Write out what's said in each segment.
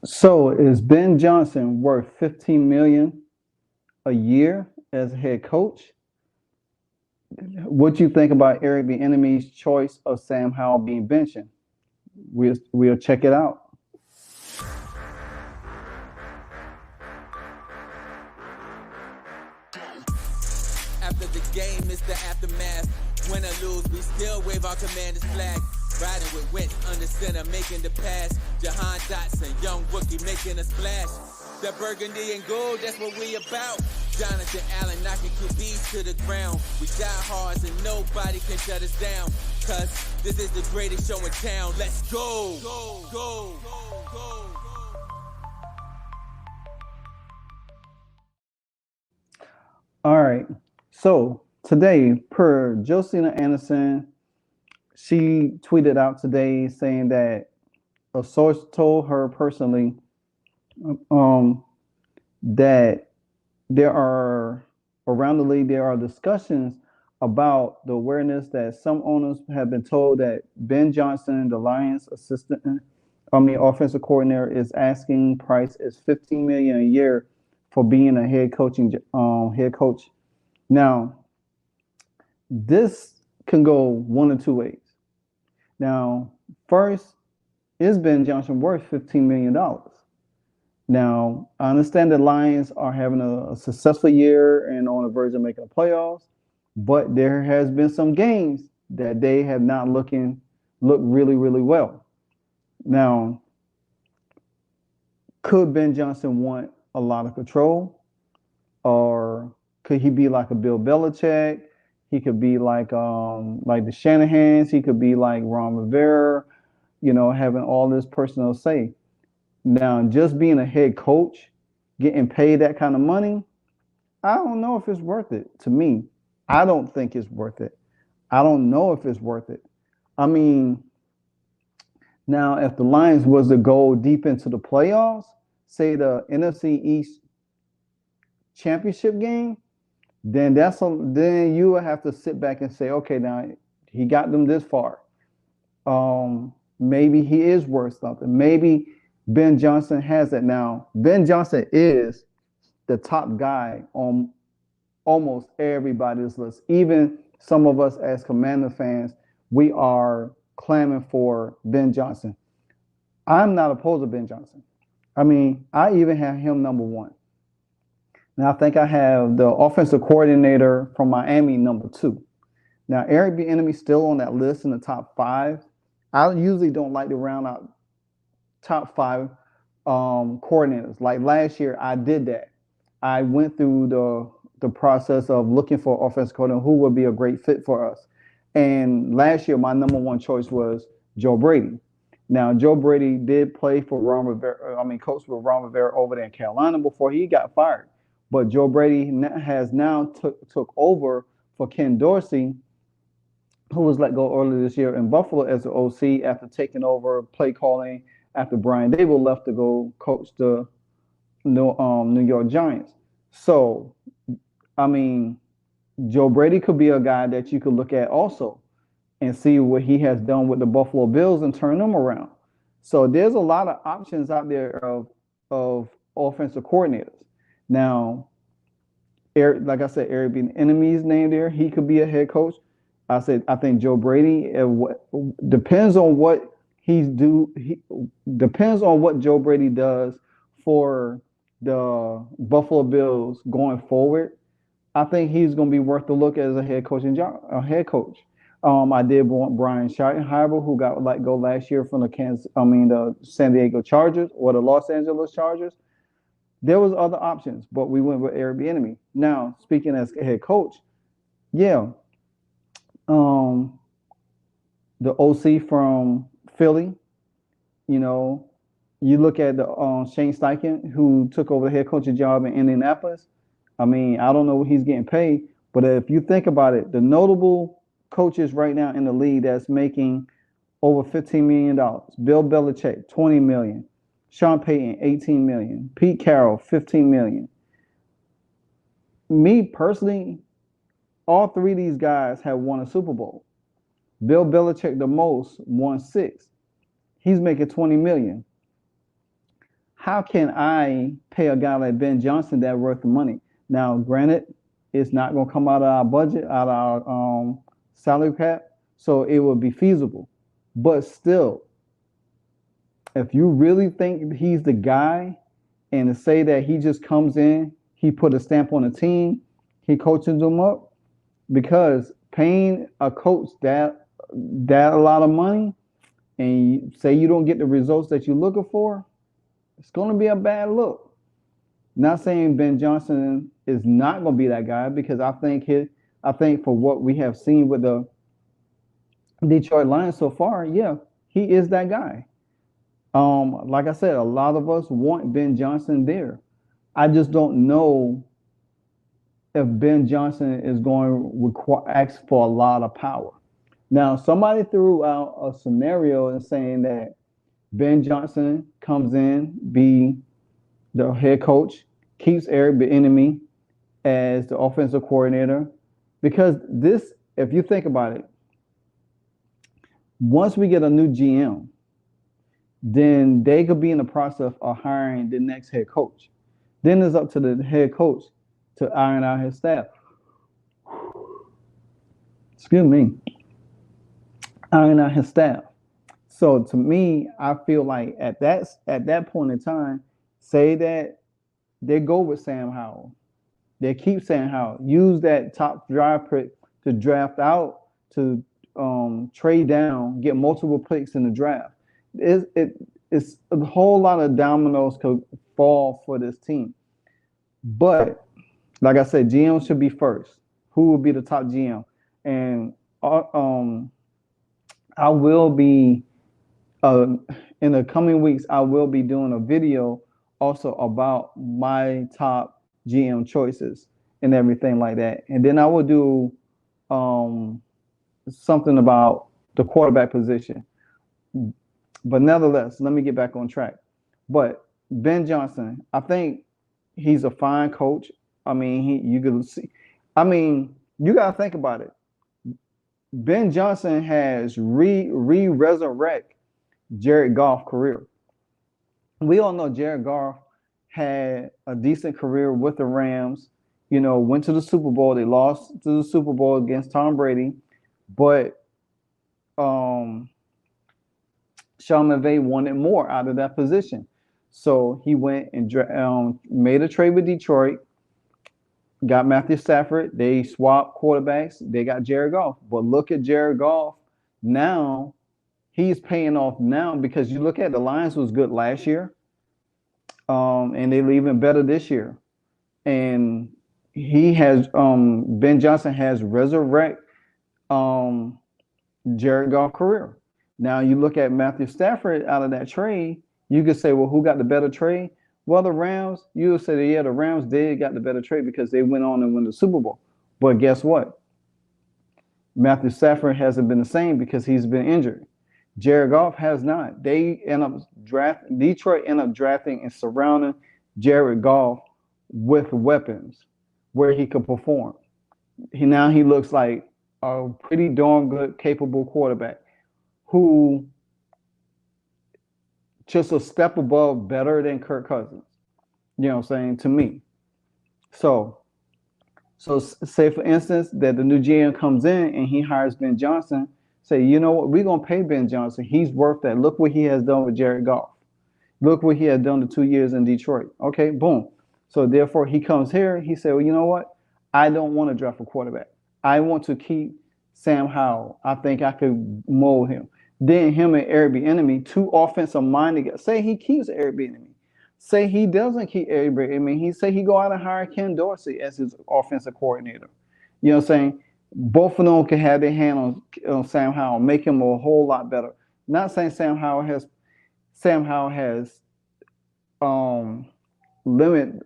So is Ben Johnson worth 15 million a year as a head coach? What do you think about Eric Bieniemy's choice of Sam Howell being benched? We'll check it out. After the game, it's the aftermath. Win or lose, we still wave our commander's flag. Riding with Wentz under center, making the pass. Jahan Dotson, young rookie, making a splash. That burgundy and gold, that's what we about. Jonathan Allen knocking QBs to the ground. We die hard and nobody can shut us down. Cause this is the greatest show in town. Let's go! Go, go, go, go. All right. So today, per Josina Anderson, she tweeted out today saying that a source told her personally that there are around the league there are discussions about the awareness that some owners have been told that Ben Johnson, the Lions offensive coordinator, is asking price is 15 million a year for being a head coach. Now, this can go one of two ways. Now, first, is Ben Johnson worth $15 million? Now, I understand the Lions are having a successful year and on the verge of making the playoffs, but there has been some games that they have not looked really, really well. Now, could Ben Johnson want a lot of control, or could he be like a Bill Belichick? He could be like the Shanahans. He could be like Ron Rivera, having all this personal say. Now, just being a head coach, getting paid that kind of money, I don't know if it's worth it. To me, I don't think it's worth it. I don't know if it's worth it. I mean, now if the Lions was to go deep into the playoffs, say the NFC East championship game, then then you would have to sit back and say, okay, now he got them this far. Maybe he is worth something. Maybe Ben Johnson has it now. Ben Johnson is the top guy on almost everybody's list. Even some of us as Commander fans, we are clamoring for Ben Johnson. I'm not opposed to Ben Johnson. I mean, I even have him number one. Now, I think I have the offensive coordinator from Miami number two. Now, Eric Bieniemy still on that list in the top five. I usually don't like to round out top five coordinators. Like last year, I did that. I went through the process of looking for offensive coordinator who would be a great fit for us. And last year, my number one choice was Joe Brady. Now, Joe Brady did play for Ron Rivera. Coach with Ron Rivera over there in Carolina before he got fired. But Joe Brady has now took over for Ken Dorsey, who was let go earlier this year in Buffalo as the OC after taking over play calling after Brian Dable left to go coach the New York Giants. So, Joe Brady could be a guy that you could look at also and see what he has done with the Buffalo Bills and turn them around. So there's a lot of options out there of offensive coordinators. Now, like I said, Eric Bieniemy's name there. He could be a head coach. I think Joe Brady. Depends on what depends on what Joe Brady does for the Buffalo Bills going forward. I think he's going to be worth the look as a head coach. I did want Brian Schottenheimer, who got let go last year from the San Diego Chargers or the Los Angeles Chargers. There was other options, but we went with Eric Bieniemy. Now, speaking as head coach, yeah, the OC from Philly, you look at the Shane Steichen, who took over the head coaching job in Indianapolis. I don't know what he's getting paid, but if you think about it, the notable coaches right now in the league that's making over $15 million, Bill Belichick, $20 million. Sean Payton, $18 million. Pete Carroll, $15 million. Me personally, all three of these guys have won a Super Bowl. Bill Belichick, the most, won 6. He's making $20 million. how can I pay a guy like Ben Johnson that worth the money? Now, granted, it's not going to come out of our budget, out of our salary cap, so it would be feasible. But still, if you really think he's the guy, and to say that he just comes in, he put a stamp on the team, he coaches them up, because paying a coach that a lot of money, and you say you don't get the results that you're looking for, it's going to be a bad look. Not saying Ben Johnson is not going to be that guy, because I think for what we have seen with the Detroit Lions so far, yeah, he is that guy. Like I said, a lot of us want Ben Johnson there. I just don't know if Ben Johnson is going to ask for a lot of power. Now, somebody threw out a scenario and saying that Ben Johnson comes in, be the head coach, keeps Eric Bieniemy as the offensive coordinator, because this, if you think about it, once we get a new GM, then they could be in the process of hiring the next head coach. Then it's up to the head coach to iron out his staff. Excuse me. Iron out his staff. So to me, I feel like at that point in time, say that they go with Sam Howell. They keep Sam Howell. Use that top draft pick to draft out, to trade down, get multiple picks in the draft. It's a whole lot of dominoes could fall for this team. But like I said, GM should be first. Who will be the top GM? And I will be in the coming weeks, I will be doing a video also about my top GM choices and everything like that. And then I will do something about the quarterback position. But nevertheless, let me get back on track. But Ben Johnson, I think he's a fine coach. I mean, you could see. I mean, you got to think about it. Ben Johnson has resurrect Jared Goff's career. We all know Jared Goff had a decent career with the Rams. You know, went to the Super Bowl. They lost to the Super Bowl against Tom Brady, but Sean McVay wanted more out of that position. So he went and made a trade with Detroit, got Matthew Stafford. They swapped quarterbacks. They got Jared Goff. But look at Jared Goff now. He's paying off now, because you look at the Lions was good last year, and they're even better this year. And he has Ben Johnson has resurrected Jared Goff's career. Now you look at Matthew Stafford out of that trade, you could say, well, who got the better trade? Well, the Rams. You would say, yeah, the Rams did got the better trade because they went on and won the Super Bowl. But guess what? Matthew Stafford hasn't been the same because he's been injured. Jared Goff has not. Detroit end up drafting and surrounding Jared Goff with weapons where he could perform. Now he looks like a pretty darn good, capable quarterback who just a step above better than Kirk Cousins. You know what I'm saying? To me. So say for instance that the new GM comes in and he hires Ben Johnson. Say, you know what, we're going to pay Ben Johnson. He's worth that. Look what he has done with Jared Goff. Look what he has done the 2 years in Detroit. Okay, boom. So therefore he comes here. He said, well, you know what? I don't want to draft a quarterback. I want to keep Sam Howell. I think I could mold him. Then him and Eric Bieniemy, two offensive minded. Say he keeps Eric Bieniemy. Say he doesn't keep Eric Bieniemy. He say he go out and hire Ken Dorsey as his offensive coordinator. You know what I'm saying? Both of them can have their hand on Sam Howell, make him a whole lot better. Not saying Sam Howell has limit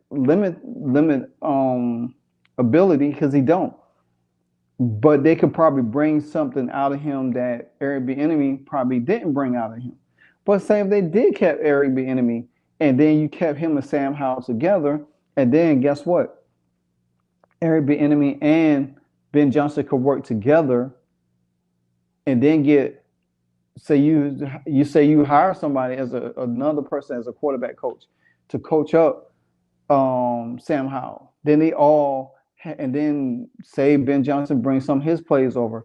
ability, because he don't. But they could probably bring something out of him that Eric Bieniemy probably didn't bring out of him. But say if they did keep Eric Bieniemy and then you kept him and Sam Howell together, and then guess what? Eric Bieniemy and Ben Johnson could work together, and then say you hire somebody as another person as a quarterback coach. to coach up Sam Howell. Then they all, and then say Ben Johnson brings some of his plays over,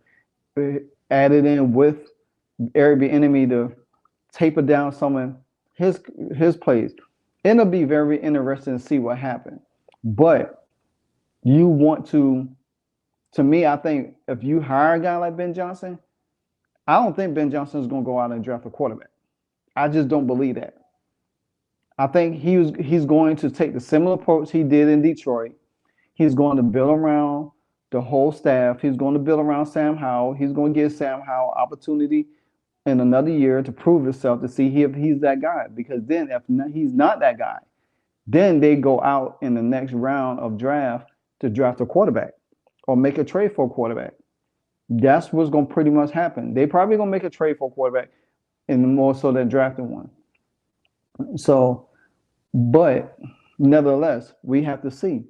added in with Eric Bieniemy to taper down some of his plays. It'll be very interesting to see what happens. But you want to me, I think if you hire a guy like Ben Johnson, I don't think Ben Johnson is going to go out and draft a quarterback. I just don't believe that. I think he's going to take the similar approach he did in Detroit. He's going to build around the whole staff. He's going to build around Sam Howell. He's going to give Sam Howell opportunity in another year to prove himself to see if he's that guy. Because then if he's not that guy, then they go out in the next round of draft to draft a quarterback or make a trade for a quarterback. That's what's going to pretty much happen. They probably going to make a trade for a quarterback and more so than drafting one. So, but nevertheless, we have to see.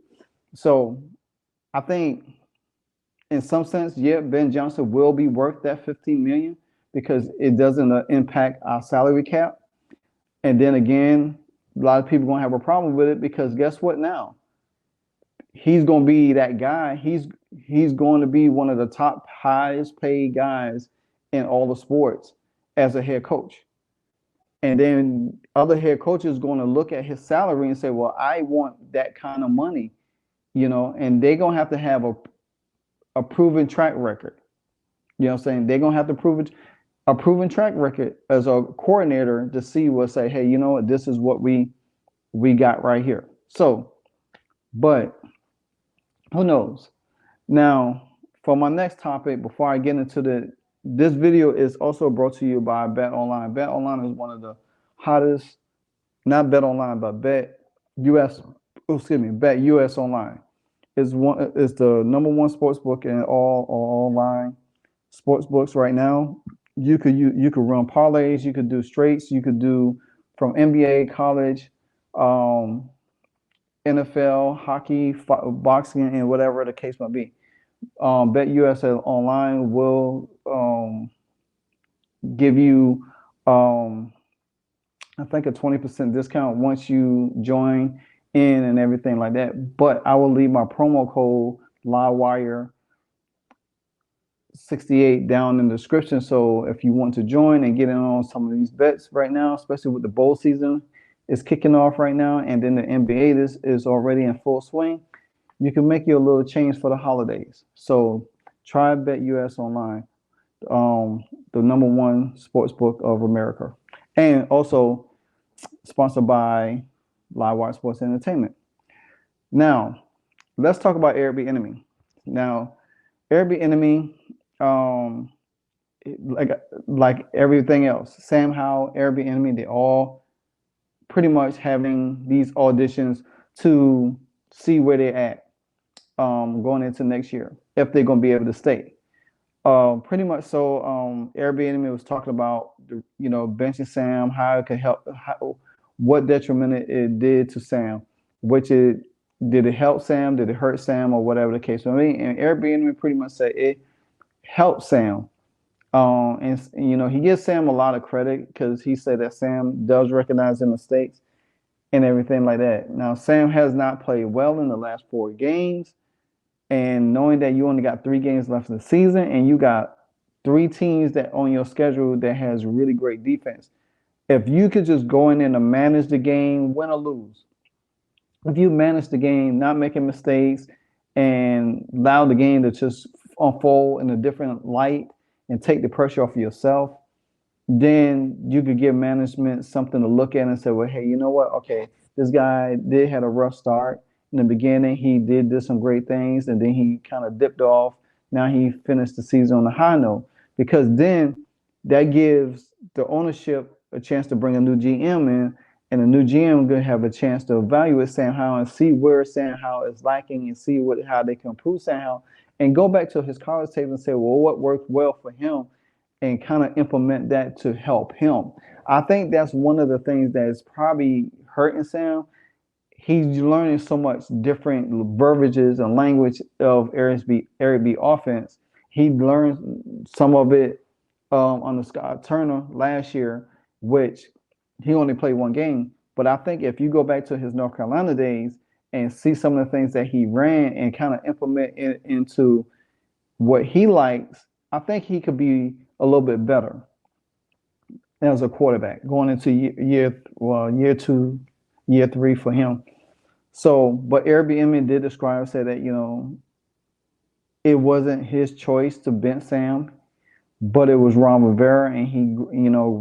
So I think in some sense, yeah, Ben Johnson will be worth that $15 million because it doesn't impact our salary cap. And then again, a lot of people are going to have a problem with it because guess what now? He's going to be that guy. He's going to be one of the top highest paid guys in all the sports as a head coach. And then other head coaches going to look at his salary and say, well, I want that kind of money, and they're going to have a proven track record. You know what I'm saying? They're going to have to prove a proven track record as a coordinator to see what say, hey, you know what, this is what we got right here. So, but who knows? Now, for my next topic, before I get into this video is also brought to you by Bet Online. Bet Online is one of the hottest, not Bet Online, but Bet US Online. Is the number one sports book in all online sports books right now. You could run parlays, you could do straights, you could do from NBA, college, NFL, hockey, boxing, and whatever the case might be. Bet USA Online will give you, I think, a 20% discount once you join in and everything like that. But I will leave my promo code LiveWire68 down in the description. So if you want to join and get in on some of these bets right now, especially with the bowl season is kicking off right now, and then the NBA is already in full swing, you can make you a little change for the holidays. So try Bet US Online, the number one sports book of America, and also sponsored by Livewire Sports Entertainment. Now, let's talk about Eric Bieniemy. Now, Eric Bieniemy, like everything else, Sam Howell, Eric Bieniemy, they all pretty much having these auditions to see where they're at going into next year, if they're going to be able to stay. Pretty much so, Eric Bieniemy was talking about, benching Sam, how it could help, what detriment it did to Sam, did it help Sam, did it hurt Sam, or whatever the case may be. And Eric Bieniemy pretty much said it helped Sam. And he gives Sam a lot of credit because he said that Sam does recognize the mistakes and everything like that. Now, Sam has not played well in the last 4 games. And knowing that you only got 3 games left in the season and you got 3 teams that on your schedule that has really great defense, if you could just go in and manage the game, win or lose, if you manage the game, not making mistakes and allow the game to just unfold in a different light and take the pressure off of yourself, then you could give management something to look at and say, well, hey, you know what? Okay, this guy did had a rough start. In the beginning, he did some great things, and then he kind of dipped off. Now he finished the season on a high note, because then that gives the ownership a chance to bring a new GM in, and the new GM going to have a chance to evaluate Sam Howell and see where Sam Howell is lacking and see how they can improve Sam Howell, and go back to his college tape and say, well, what worked well for him, and kind of implement that to help him. I think that's one of the things that is probably hurting Sam. He's learning so much different verbiages and language of Eric B offense. He learned some of it on the Scott Turner last year, which he only played 1 game. But I think if you go back to his North Carolina days and see some of the things that he ran and kind of implement it into what he likes, I think he could be a little bit better as a quarterback going into year 2, year 3 for him. So, but Eric Bieniemy did describe, say that it wasn't his choice to bench Sam, but it was Ron Rivera, and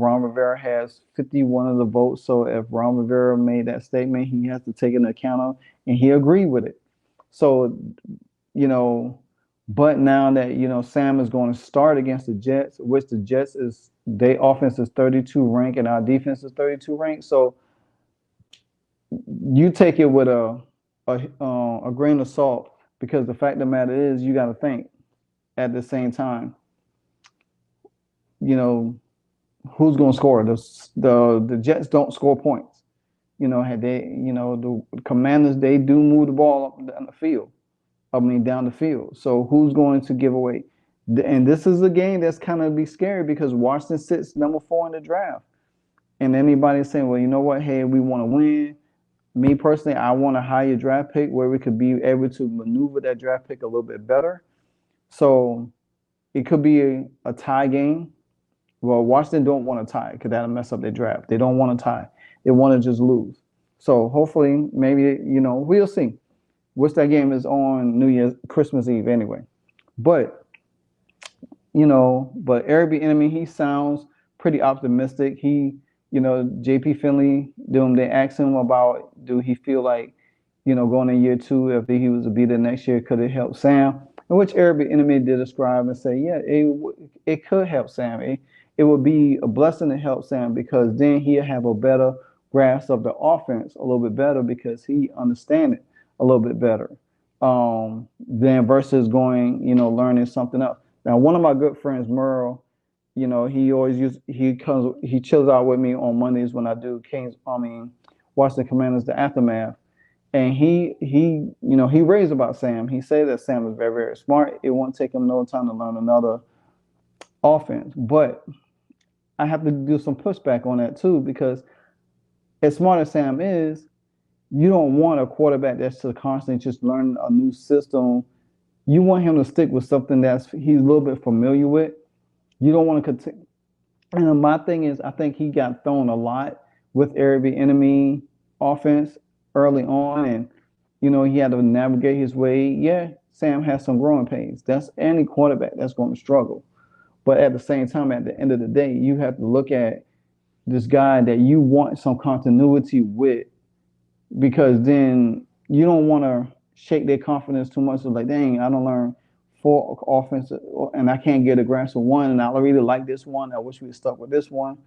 Ron Rivera has 51 of the votes. So if Ron Rivera made that statement, he has to take it into account, and he agreed with it. So, you know, but now that Sam is going to start against the Jets, which the Jets is their offense is 32 ranked and our defense is 32 ranked. So you take it with a grain of salt, because the fact of the matter is you got to think at the same time, who's going to score? The Jets don't score points. Had they, the Commanders, they do move the ball up down the field. Down the field. So who's going to give away? And this is a game that's kind of be scary because Washington sits number 4 in the draft. And anybody's saying, well, you know what? Hey, we want to win. Me personally, I want a higher draft pick where we could be able to maneuver that draft pick a little bit better. So it could be a tie game. Well, Washington don't want to tie because that'll mess up their draft. They don't want to tie. They want to just lose. So hopefully, maybe, we'll see. Which that game is on Christmas Eve anyway. But Eric Bieniemy, he sounds pretty optimistic. JP Finley, they asked him about, do he feel like, going in year 2, if he was to be there next year, could it help Sam? In which Eric Bieniemy did describe and say, yeah, it could help Sam. It would be a blessing to help Sam because then he'll have a better grasp of the offense a little bit better because he understands it a little bit better than versus going, learning something else. Now, one of my good friends, Merle, he chills out with me on Mondays when I do Washington Commanders, the aftermath. And he raised about Sam. He said that Sam is very, very smart. It won't take him no time to learn another offense. But I have to do some pushback on that too, because as smart as Sam is, you don't want a quarterback that's constantly just learning a new system. You want him to stick with something he's a little bit familiar with. You don't want to continue. And my thing is, I think he got thrown a lot with Eric Bieniemy offense early on, and he had to navigate his way. Yeah, Sam has some growing pains. That's any quarterback that's going to struggle. But at the same time, at the end of the day, you have to look at this guy that you want some continuity with, because then you don't want to shake their confidence too much. It's like, dang, I don't learn 4 offenses and I can't get a grasp of one, and I really like this one. I wish we stuck with this one.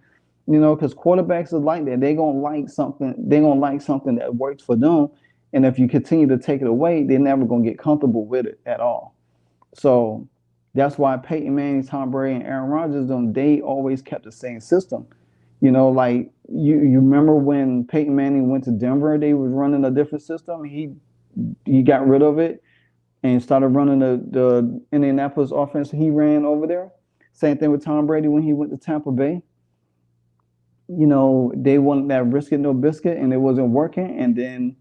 Because quarterbacks are like that. They're gonna like something. They're gonna like something that works for them. And if you continue to take it away, they're never gonna get comfortable with it at all. So that's why Peyton Manning, Tom Brady, and Aaron Rodgers, they always kept the same system. Like you remember when Peyton Manning went to Denver, they was running a different system. He got rid of it and started running the Indianapolis offense he ran over there. Same thing with Tom Brady when he went to Tampa Bay. They wanted that risk it, no biscuit, and it wasn't working. And then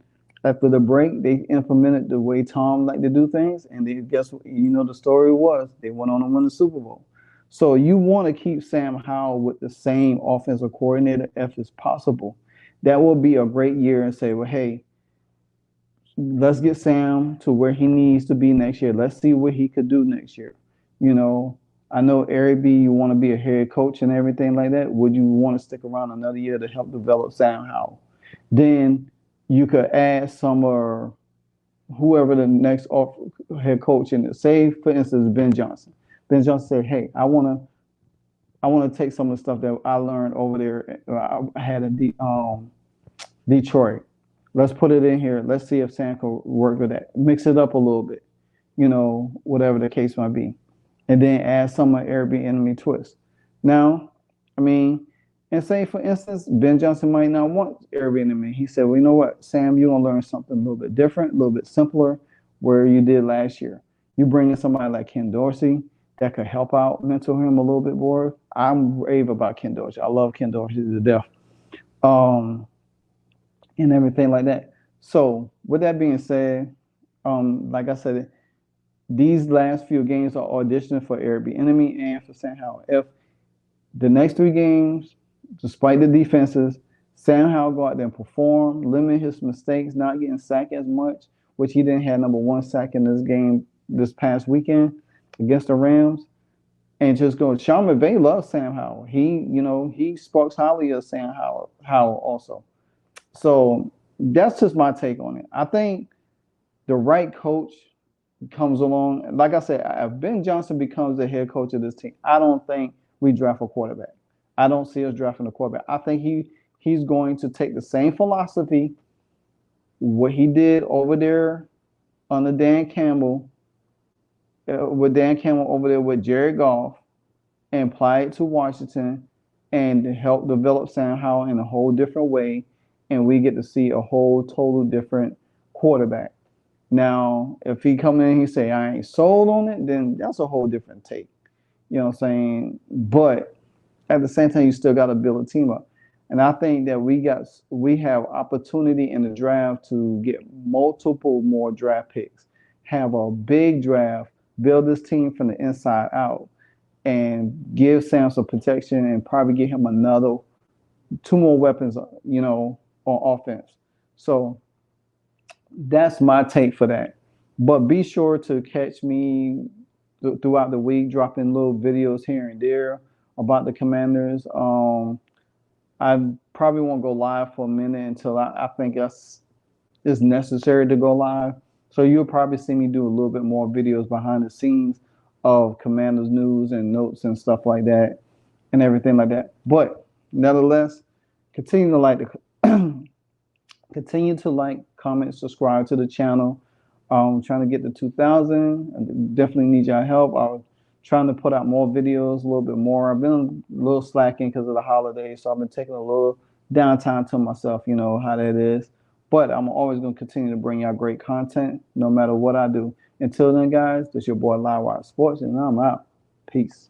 after the break, they implemented the way Tom liked to do things. And they, guess what? The story was they went on to win the Super Bowl. So you want to keep Sam Howell with the same offensive coordinator if it's possible. That will be a great year and say, well, hey, let's get Sam to where he needs to be next year. Let's see what he could do next year. I know Eric B, you want to be a head coach and everything like that. Would you want to stick around another year to help develop Sam Howell? Then you could add some or whoever the next head coach in it. Say, for instance, Ben Johnson. Ben Johnson said, hey, I want to take some of the stuff that I learned over there. I had in Detroit. Let's put it in here. Let's see if Sam can work with that. Mix it up a little bit, whatever the case might be. And then add some of Eric Bieniemy twist. Now, and say, for instance, Ben Johnson might not want Eric Bieniemy. He said, well, you know what, Sam, you're going to learn something a little bit different, a little bit simpler, where you did last year. You bring in somebody like Ken Dorsey that could help out, mentor him a little bit more. I'm rave about Ken Dorsey. I love Ken Dorsey to death. and everything like that. So with that being said, like I said, these last few games are auditioning for Eric Bieniemy and for Sam Howell. If the next three games, despite the defenses, Sam Howell go out there and perform, limit his mistakes, not getting sacked as much, which he didn't have number one sack in this game this past weekend against the Rams. And just go. Sean McVay loves Sam Howell. He speaks highly of Sam Howell also. So that's just my take on it. I think the right coach comes along. Like I said, if Ben Johnson becomes the head coach of this team, I don't think we draft a quarterback. I don't see us drafting a quarterback. I think he's going to take the same philosophy, what he did over there under Dan Campbell, with Dan Campbell over there with Jared Goff, and apply it to Washington and help develop Sam Howell in a whole different way. And we get to see a whole total different quarterback. Now, if he come in and he say, I ain't sold on it, then that's a whole different take. You know what I'm saying? But at the same time, you still got to build a team up. And I think that we have opportunity in the draft to get multiple more draft picks, have a big draft, build this team from the inside out, and give Sam some protection and probably get him two more weapons, on offense. So that's my take for that. But be sure to catch me throughout the week, dropping little videos here and there about the Commanders. I probably won't go live for a minute until I think it's necessary to go live. So you'll probably see me do a little bit more videos behind the scenes of Commanders news and notes and stuff like that and everything like that. But nevertheless, continue to like, comment, subscribe to the channel. Trying to get to 2,000. I definitely need your help. I was trying to put out more videos, a little bit more. I've been a little slacking because of the holidays, so I've been taking a little downtime to myself. You know how that is. But I'm always going to continue to bring y'all great content no matter what I do. Until then, guys, this is your boy Livewire Sports, and I'm out. Peace.